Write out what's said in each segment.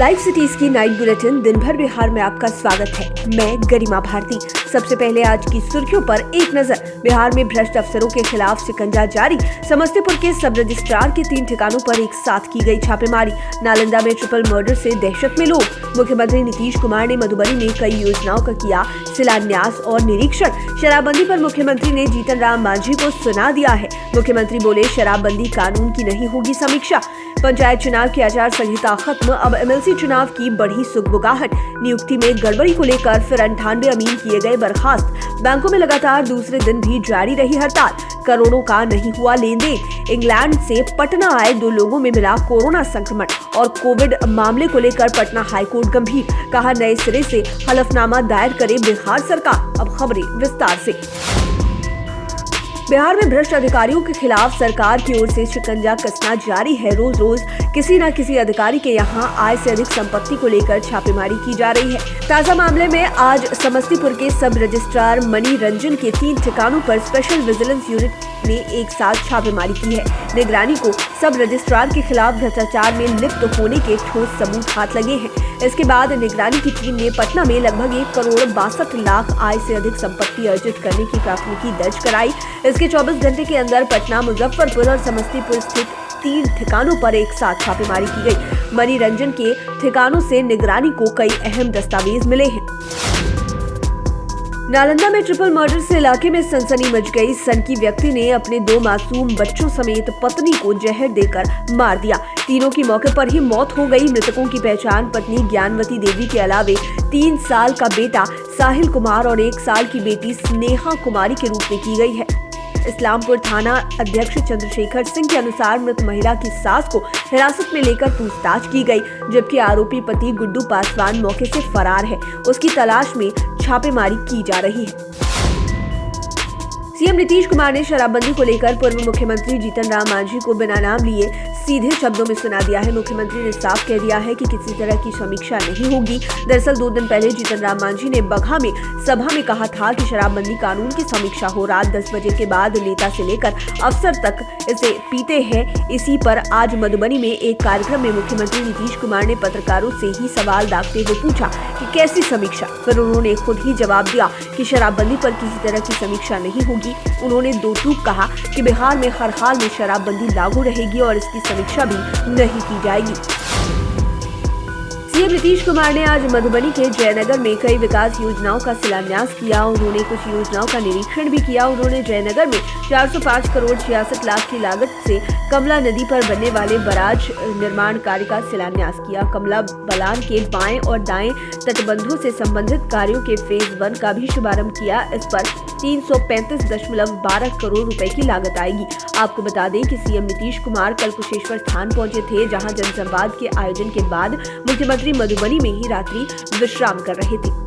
Live cities की night bulletin दिन भर बिहार में आपका स्वागत है। मैं गरिमा भारती। सबसे पहले आज की सुर्खियों पर एक नजर। बिहार में भ्रष्ट अफसरों के खिलाफ शिकंजा जारी। समस्तीपुर के सब रजिस्ट्रार के 3 ठिकानों पर एक साथ की गई छापेमारी। नालंदा में ट्रिपल मर्डर से दहशत में लोग। मुख्यमंत्री नीतीश कुमार ने मधुबनी में कई योजनाओं का किया शिलान्यास और निरीक्षण। शराबबंदी पर मुख्यमंत्री ने जीतन राम मांझी को सुना दिया है। मुख्यमंत्री बोले, शराबबंदी कानून की नहीं होगी समीक्षा। पंचायत चुनाव की आचार संहिता खत्म, अब एमएलसी चुनाव की बढ़ी सुगबुगाहट। नियुक्ति में गड़बड़ी को लेकर फिर 98 अमीन किए गए बर्खास्त। बैंकों में लगातार दूसरे दिन भी जारी रही हड़ताल। करोड़ों का नहीं हुआ लेन देन। इंग्लैंड से पटना आए 2 लोगों में मिला कोरोना संक्रमण। और कोविड मामले को लेकर पटना हाईकोर्ट गंभीर, कहा नए सिरे से हलफनामा दायर करे बिहार सरकार। अब खबरें विस्तार से। बिहार में भ्रष्ट अधिकारियों के खिलाफ सरकार की ओर से शिकंजा कसना जारी है। रोज रोज किसी न किसी अधिकारी के यहां आय से अधिक संपत्ति को लेकर छापेमारी की जा रही है। ताजा मामले में आज समस्तीपुर के सब रजिस्ट्रार मनी रंजन के 3 ठिकानों पर स्पेशल विजिलेंस यूनिट ने एक साथ छापेमारी की है। निगरानी को सब रजिस्ट्रार के खिलाफ भ्रष्टाचार में लिप्त होने के ठोस सबूत हाथ लगे हैं। इसके बाद निगरानी की टीम ने पटना में लगभग 1 करोड़ 62 लाख आय से अधिक संपत्ति अर्जित करने की प्राथमिकी दर्ज कराई। इसके 24 घंटे के अंदर पटना, मुजफ्फरपुर और समस्तीपुर स्थित 3 ठिकानों पर एक साथ छापेमारी की गई। मनी रंजन के ठिकानों से निगरानी को कई अहम दस्तावेज मिले हैं। नालंदा में ट्रिपल मर्डर से इलाके में सनसनी मच गई। सनकी व्यक्ति ने अपने 2 मासूम बच्चों समेत पत्नी को जहर देकर मार दिया। तीनों की मौके पर ही मौत हो गई। मृतकों की पहचान पत्नी ज्ञानवती देवी के अलावे 3 साल का बेटा साहिल कुमार और 1 साल की बेटी स्नेहा कुमारी के रूप में की गई है। इस्लामपुर थाना अध्यक्ष चंद्रशेखर सिंह के अनुसार मृत महिला की सास को हिरासत में लेकर पूछताछ की गई, जबकि आरोपी पति गुड्डू पासवान मौके से फरार है। उसकी तलाश में छापेमारी की जा रही है। सीएम नीतीश कुमार ने शराबबंदी को लेकर पूर्व मुख्यमंत्री जीतन राम मांझी को बिना नाम लिए सीधे शब्दों में सुना दिया है। मुख्यमंत्री ने साफ कह दिया है कि किसी तरह की समीक्षा नहीं होगी। दरअसल 2 दिन पहले जीतन राम मांझी ने बगहा में सभा में कहा था कि शराबबंदी कानून की समीक्षा हो। रात 10 बजे के बाद नेता से लेकर अफसर तक इसे पीते हैं। इसी पर आज मधुबनी में एक कार्यक्रम में मुख्यमंत्री नीतीश कुमार ने पत्रकारों से ही सवाल दागते हुए पूछा कि कैसी समीक्षा। फिर उन्होंने खुद ही जवाब दिया कि शराबबंदी पर किसी तरह की समीक्षा नहीं होगी। उन्होंने 2 टूक कहा कि बिहार में हर हाल में शराबबंदी लागू रहेगी और इसकी समीक्षा भी नहीं की जाएगी। सीएम नीतीश कुमार ने आज मधुबनी के जयनगर में कई विकास योजनाओं का शिलान्यास किया। उन्होंने कुछ योजनाओं का निरीक्षण भी किया। उन्होंने जयनगर में 405 करोड़ 66 लाख की लागत से कमला नदी पर बनने वाले बराज निर्माण कार्य का शिलान्यास किया। कमला बलान के बाएं और दाएं तटबंधों से संबंधित कार्यों के फेज 1 का भी शुभारंभ किया। इस पर 335.12 करोड़ रुपए की लागत आएगी। आपको बता दें कि सीएम नीतीश कुमार कल कुशेश्वर स्थान पहुंचे थे, जहां जनसंवाद के आयोजन के बाद मुख्यमंत्री मधुबनी में ही रात्रि विश्राम कर रहे थे।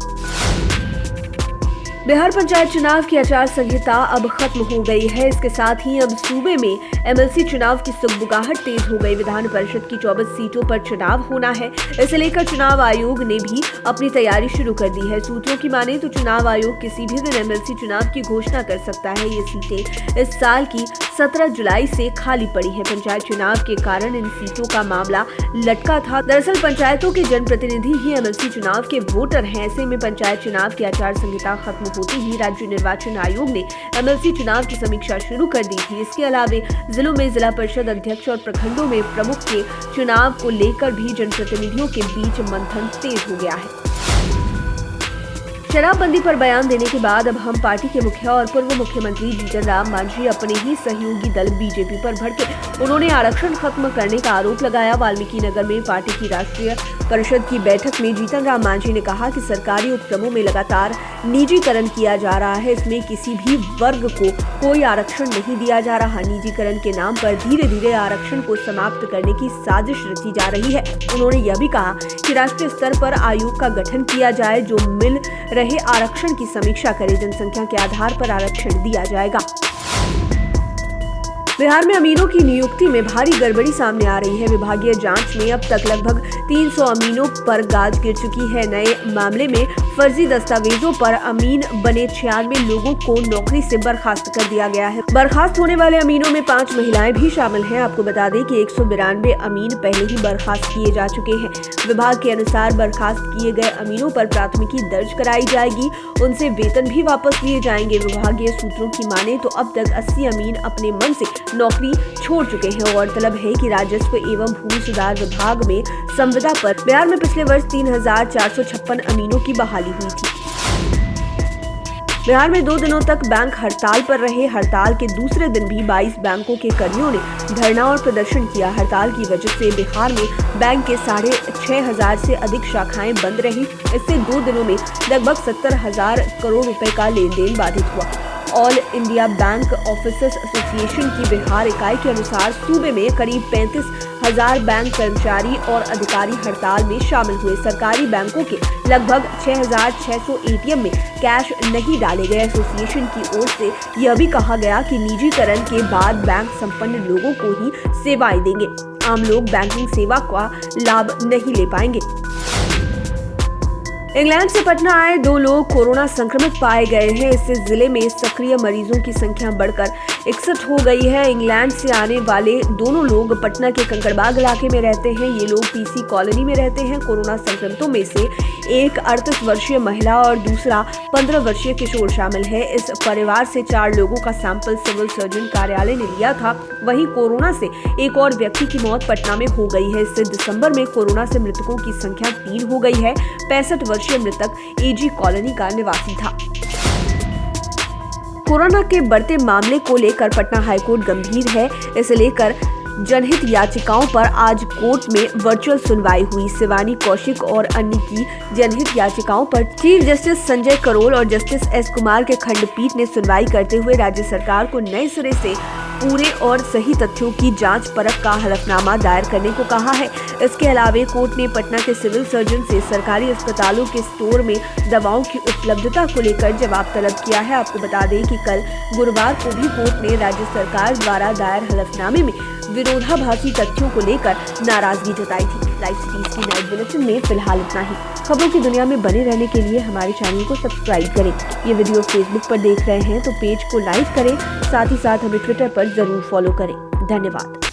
बिहार पंचायत चुनाव की आचार संहिता अब खत्म हो गई है। इसके साथ ही अब सूबे में एमएलसी चुनाव की सुगबुगाहट तेज हो गई। विधान परिषद की 24 सीटों पर चुनाव होना है। इसे लेकर चुनाव आयोग ने भी अपनी तैयारी शुरू कर दी है। सूत्रों की माने तो चुनाव आयोग किसी भी दिन एमएलसी चुनाव की घोषणा कर सकता है। ये सीटें इस साल की 17 जुलाई से खाली पड़ी है। पंचायत चुनाव के कारण इन सीटों का मामला लटका था। दरअसल पंचायतों के जनप्रतिनिधि ही एमएलसी चुनाव के वोटर हैं। ऐसे में पंचायत चुनाव की आचार संहिता खत्म होते ही राज्य निर्वाचन आयोग ने एमएलसी चुनाव की समीक्षा शुरू कर दी थी। इसके अलावे जिलों में जिला परिषद अध्यक्ष और प्रखंडों में प्रमुख के चुनाव को लेकर भी जनप्रतिनिधियों के बीच मंथन तेज हो गया है। शराबबंदी पर बयान देने के बाद अब हम पार्टी के मुखिया और पूर्व मुख्यमंत्री जीतन राम मांझी अपने ही सहयोगी दल बीजेपी पर भड़के। उन्होंने आरक्षण खत्म करने का आरोप लगाया। वाल्मीकि नगर में पार्टी की राष्ट्रीय परिषद की बैठक में जीतन राम मांझी ने कहा कि सरकारी उपक्रमों में लगातार निजीकरण किया जा रहा है। इसमें किसी भी वर्ग को कोई आरक्षण नहीं दिया जा रहा। निजीकरण के नाम पर धीरे धीरे आरक्षण को समाप्त करने की साजिश रची जा रही है। उन्होंने यह भी कहा कि राष्ट्रीय स्तर पर आयोग का गठन किया जाए जो मिल रहे आरक्षण की समीक्षा करे। जनसंख्या के आधार पर आरक्षण दिया जाएगा। बिहार में अमीनों की नियुक्ति में भारी गड़बड़ी सामने आ रही है। विभागीय जांच में अब तक लगभग 300 अमीनों पर गाज गिर चुकी है। नए मामले में फर्जी दस्तावेजों पर अमीन बने 96 लोगों को नौकरी से बर्खास्त कर दिया गया है। बर्खास्त होने वाले अमीनों में 5 महिलाएं भी शामिल हैं। आपको बता दें कि 192 अमीन पहले ही बर्खास्त किए जा चुके हैं। विभाग के अनुसार बर्खास्त किए गए अमीनों पर प्राथमिकी दर्ज कराई जाएगी, उनसे वेतन भी वापस लिए जाएंगे। विभागीय सूत्रों की माने तो अब तक 80 अमीन अपने मन से नौकरी छोड़ चुके हैं। गौरतलब है कि राजस्व एवं भूमि सुधार विभाग में संविदा पर बिहार में पिछले वर्ष 3456 अमीनों की बहाली हुई थी। बिहार में 2 दिनों तक बैंक हड़ताल पर रहे। हड़ताल के दूसरे दिन भी 22 बैंकों के कर्मियों ने धरना और प्रदर्शन किया। हड़ताल की वजह से बिहार में बैंक के 6,500 से अधिक शाखाएं बंद रही। इससे 2 दिनों में लगभग 70,000 करोड़ रुपए का लेन देन बाधित हुआ। All India bank officers association की बिहार इकाई के अनुसार सूबे में करीब 35,000 बैंक कर्मचारी और अधिकारी हड़ताल में शामिल हुए। सरकारी बैंकों के लगभग 6,600 एटीएम में कैश नहीं डाले गए। एसोसिएशन की ओर से यह भी कहा गया कि निजीकरण के बाद बैंक संपन्न लोगों को ही सेवाएं देंगे, आम लोग बैंकिंग सेवा का लाभ नहीं ले पाएंगे। इंग्लैंड से पटना आए 2 लोग कोरोना संक्रमित पाए गए हैं। इससे जिले में सक्रिय मरीजों की संख्या बढ़कर 61 हो गई है। इंग्लैंड से आने वाले दोनों लोग पटना के कंकड़बाग इलाके में रहते हैं। ये लोग पीसी कॉलोनी में रहते हैं। कोरोना संक्रमितों में से एक 38 वर्षीय महिला और दूसरा 15 वर्षीय किशोर शामिल है। इस परिवार से 4 लोगों का सैंपल सिविल सर्जन कार्यालय ने लिया था। वहीं कोरोना से एक और व्यक्ति की मौत पटना में हो गई है। इससे दिसंबर में कोरोना से मृतकों की संख्या 3 हो गई है। 65 वर्षीय मृतक एजी कॉलोनी का निवासी था। कोरोना के बढ़ते मामले को लेकर पटना हाईकोर्ट गंभीर है। इसे लेकर जनहित याचिकाओं पर आज कोर्ट में वर्चुअल सुनवाई हुई। शिवानी कौशिक और अन्य की जनहित याचिकाओं पर चीफ जस्टिस संजय करोल और जस्टिस एस कुमार के खंडपीठ ने सुनवाई करते हुए राज्य सरकार को नए सिरे से पूरे और सही तथ्यों की जांच परख का हलफनामा दायर करने को कहा है। इसके अलावा कोर्ट ने पटना के सिविल सर्जन से सरकारी अस्पतालों के स्टोर में दवाओं की उपलब्धता को लेकर जवाब तलब किया है। आपको बता दें कि कल गुरुवार को भी कोर्ट ने राज्य सरकार द्वारा दायर हलफनामे में विरोधाभासी तथ्यों को लेकर नाराजगी जताई थी। लाइव सिटीज की नाइट बुलेटिन में फिलहाल इतना ही। खबरों की दुनिया में बने रहने के लिए हमारे चैनल को सब्सक्राइब करें। ये वीडियो फेसबुक पर देख रहे हैं तो पेज को लाइक करें, साथ ही साथ हमें ट्विटर पर जरूर फॉलो करें। धन्यवाद।